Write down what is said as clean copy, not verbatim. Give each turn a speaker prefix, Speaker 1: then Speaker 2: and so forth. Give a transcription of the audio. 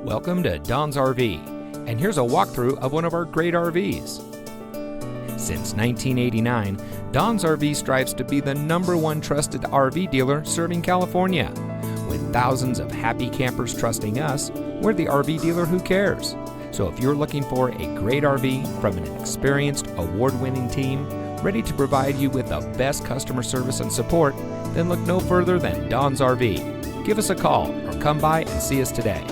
Speaker 1: Welcome to Don's RV, and here's a walkthrough of one of our great RVs. Since 1989, Don's RV strives to be the #1 trusted RV dealer serving California. With thousands of happy campers trusting us, we're the RV dealer who cares. So if you're looking for a great RV from an experienced, award-winning team, ready to provide you with the best customer service and support, then look no further than Don's RV. Give us a call or come by and see us today.